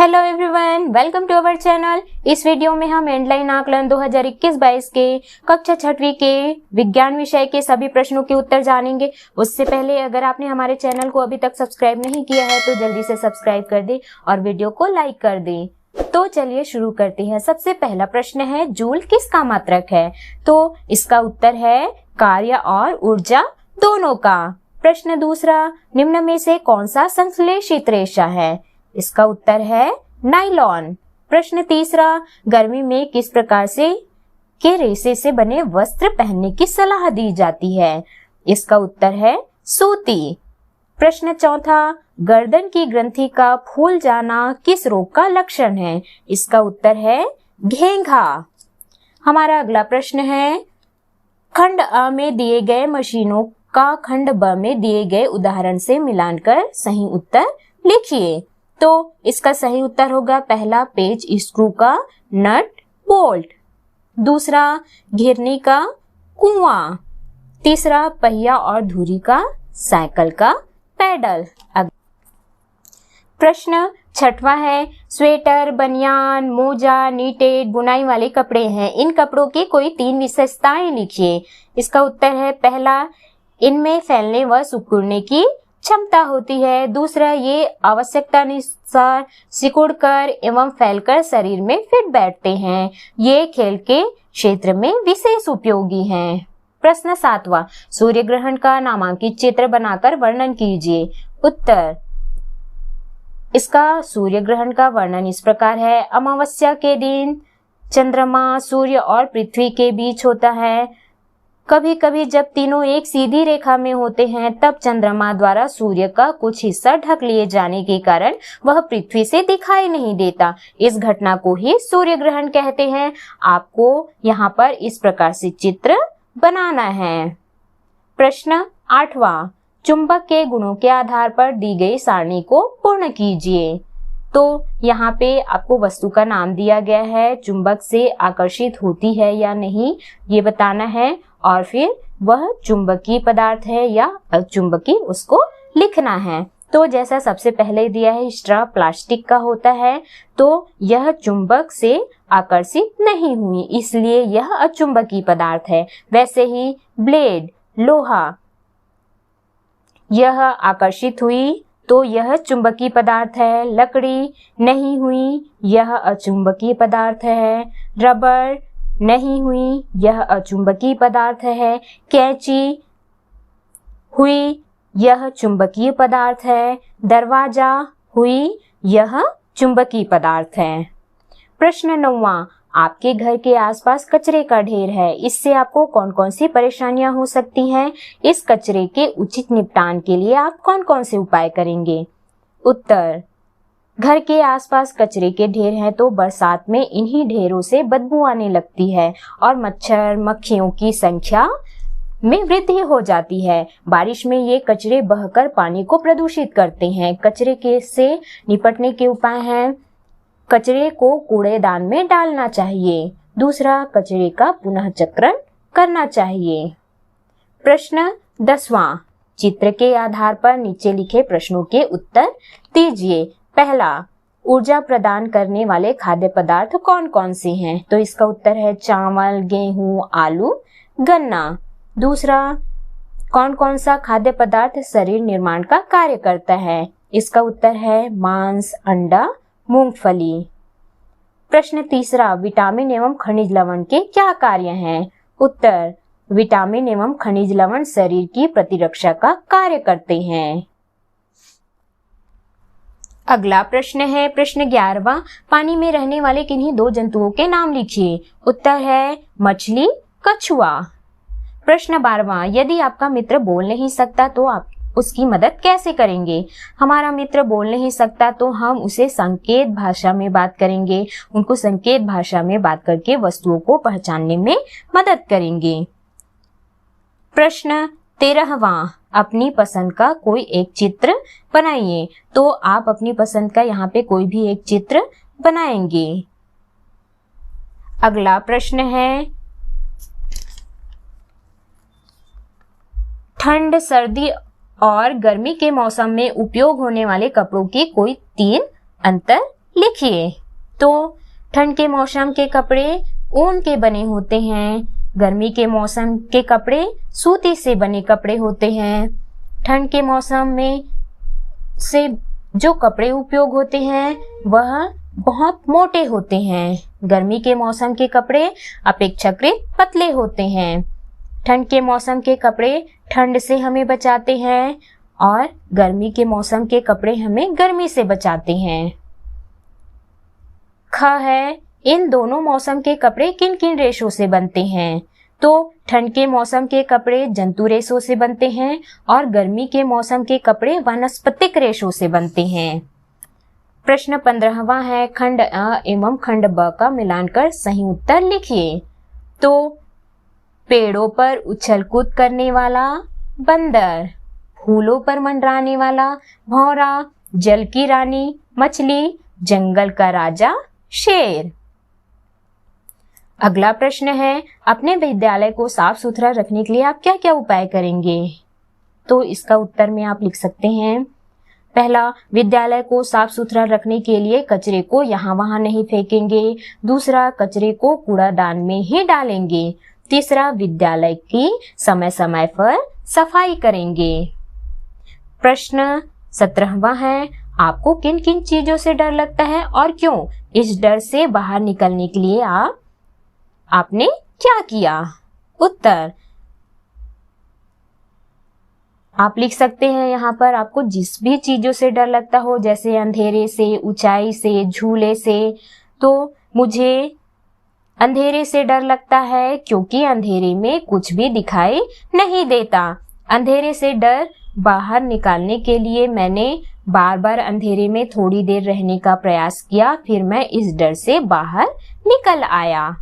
Hello everyone, welcome to our channel. इस video में हम एंडलाइन आकलन 2021-22 के कक्षा 6वीं के विज्ञान विषय के सभी प्रश्नों के उत्तर जानेंगे। उससे पहले अगर आपने हमारे चैनल को अभी तक सब्सक्राइब नहीं किया है तो जल्दी से सब्सक्राइब कर दें और वीडियो को लाइक कर दें। तो चलिए शुरू करते हैं। सबसे पहला प्रश्न है, जूल किसका मात्रक है? तो इसका उत्तर है कार्य और ऊर्जा दोनों का। प्रश्न दूसरा, निम्न में से कौन सा संश्लेषित रेशा है? इसका उत्तर है नायलॉन। प्रश्न तीसरा, गर्मी में किस प्रकार से के रेशे से बने वस्त्र पहनने की सलाह दी जाती है? इसका उत्तर है सूती। प्रश्न चौथा, गर्दन की ग्रंथि का फूल जाना किस रोग का लक्षण है? इसका उत्तर है घेंघा। हमारा अगला प्रश्न है, खंड अ में दिए गए मशीनों का खंड ब में दिए गए उदाहरण से मिलान कर सही उत्तर लिखिए। तो इसका सही उत्तर होगा पहला, पेच स्क्रू का नट बोल्ट। दूसरा, घिरनी का कुआं। तीसरा, पहिया और धुरी का साइकिल का पेडल। प्रश्न छठवां है, स्वेटर, बनियान, मोजा, नीटेड बुनाई वाले कपड़े हैं। इन कपड़ों की कोई 3 विशेषताएं लिखिए। इसका उत्तर है पहला, इनमें फैलने व सिकुड़ने की क्षमता होती है। दूसरा, ये आवश्यकतानुसार सिकुड़कर एवं फैलकर शरीर में फिट बैठते हैं। ये खेल के क्षेत्र में विशेष उपयोगी हैं। प्रश्न सातवां, सूर्य ग्रहण का नामांकित चित्र बनाकर वर्णन कीजिए। उत्तर, इसका सूर्य ग्रहण का वर्णन इस प्रकार है। अमावस्या के दिन चंद्रमा सूर्य और पृथ्वी के बीच होता है। कभी कभी जब तीनों एक सीधी रेखा में होते हैं तब चंद्रमा द्वारा सूर्य का कुछ हिस्सा ढक लिए जाने के कारण वह पृथ्वी से दिखाई नहीं देता। इस घटना को ही सूर्य ग्रहण कहते हैं। आपको यहाँ पर इस प्रकार से चित्र बनाना है। प्रश्न आठवां, चुंबक के गुणों के आधार पर दी गई सारणी को पूर्ण कीजिए। तो यहाँ पे आपको वस्तु का नाम दिया गया है, चुंबक से आकर्षित होती है या नहीं ये बताना है, और फिर वह चुंबकीय पदार्थ है या अचुंबकीय उसको लिखना है। तो जैसा सबसे पहले दिया है, स्ट्रॉ प्लास्टिक का होता है तो यह चुंबक से आकर्षित नहीं हुई, इसलिए यह अचुंबकीय पदार्थ है। वैसे ही ब्लेड लोहा, यह आकर्षित हुई तो यह चुंबकीय पदार्थ है। लकड़ी नहीं हुई, यह अचुंबकीय पदार्थ है। रबर नहीं हुई, यह अचुंबकीय पदार्थ है। कैंची हुई, यह चुंबकीय पदार्थ है। दरवाजा हुई, यह चुंबकीय पदार्थ है। प्रश्न 9वां, आपके घर के आसपास कचरे का ढेर है, इससे आपको कौन कौन सी परेशानियां हो सकती हैं? इस कचरे के उचित निपटान के लिए आप कौन कौन से उपाय करेंगे? उत्तर, घर के आसपास कचरे के ढेर हैं तो बरसात में इन्हीं ढेरों से बदबू आने लगती है और मच्छर मक्खियों की संख्या में वृद्धि हो जाती है। बारिश में ये कचरे बहकर पानी को प्रदूषित करते हैं। कचरे के से निपटने के उपाय हैं, कचरे को कूड़ेदान में डालना चाहिए। दूसरा, कचरे का पुनः चक्रण करना चाहिए। प्रश्न 10वां, चित्र के आधार पर नीचे लिखे प्रश्नों के उत्तर दीजिए। पहला, ऊर्जा प्रदान करने वाले खाद्य पदार्थ कौन कौन से हैं? तो इसका उत्तर है चावल, गेहूं, आलू, गन्ना। दूसरा, कौन कौन सा खाद्य पदार्थ शरीर निर्माण का कार्य करता है? इसका उत्तर है मांस, अंडा, मूंगफली। प्रश्न तीसरा, विटामिन एवं खनिज लवण के क्या कार्य हैं? उत्तर, विटामिन एवं खनिज लवण शरीर की प्रतिरक्षा का कार्य करते हैं। अगला प्रश्न है, प्रश्न 11वां, पानी में रहने वाले किन्हीं 2 जंतुओं के नाम लिखिए। उत्तर है मछली, कछुआ। प्रश्न 12वां, यदि आपका मित्र बोल नहीं सकता तो आप उसकी मदद कैसे करेंगे? हमारा मित्र बोल नहीं सकता तो हम उसे संकेत भाषा में बात करेंगे। उनको संकेत भाषा में बात करके वस्तुओं को पहचानने में मदद करेंगे। प्रश्न 13वां, अपनी पसंद का कोई एक চিত্র बनाइए। तो आप अपनी पसंद का यहाँ पे कोई भी एक चित्र बनाएंगे। अगला प्रश्न है, ठंड, सर्दी और गर्मी के मौसम में उपयोग होने वाले कपड़ों की कोई 3 अंतर लिखिए। तो ठंड के मौसम के कपड़े ऊन के बने होते हैं, गर्मी के मौसम के कपड़े सूती से बने कपड़े होते हैं। ठंड के मौसम में से जो कपड़े उपयोग होते हैं वह बहुत मोटे होते हैं। गर्मी के मौसम के कपड़े अपेक्षाकृत पतले होते हैं। ठंड के मौसम के कपड़े ठंड से हमें बचाते हैं और गर्मी के मौसम के कपड़े हमें गर्मी से बचाते हैं। ख है, इन दोनों मौसम के कपड़े किन किन रेशों से बनते हैं? तो ठंड के मौसम के कपड़े जंतु रेशों से बनते हैं और गर्मी के मौसम के कपड़े वानस्पतिक रेशों से बनते हैं। प्रश्न 15वां है, खंड अ एवं खंड ब का मिलान कर सही उत्तर लिखिए। तो पेड़ों पर उछल कूद करने वाला बंदर, फूलों पर मंडराने वाला भौरा, जल की रानी मछली, जंगल का राजा शेर। अगला प्रश्न है, अपने विद्यालय को साफ सुथरा रखने के लिए आप क्या क्या उपाय करेंगे? तो इसका उत्तर में आप लिख सकते हैं। पहला, विद्यालय को साफ सुथरा रखने के लिए कचरे को यहाँ वहां नहीं फेंकेंगे। दूसरा, कचरे को कूड़ादान में ही डालेंगे। तीसरा, विद्यालय की समय समय पर सफाई करेंगे। प्रश्न 17वां है, आपको किन किन चीजों से डर लगता है और क्यों? इस डर से बाहर निकलने के लिए आपने क्या किया? उत्तर आप लिख सकते हैं यहाँ पर। आपको जिस भी चीजों से डर लगता हो, जैसे अंधेरे से, ऊंचाई से, झूले से, तो मुझे अंधेरे से डर लगता है क्योंकि अंधेरे में कुछ भी दिखाई नहीं देता। अंधेरे से डर बाहर निकालने के लिए मैंने बार बार अंधेरे में थोड़ी देर रहने का प्रयास किया, फिर मैं इस डर से बाहर निकल आया।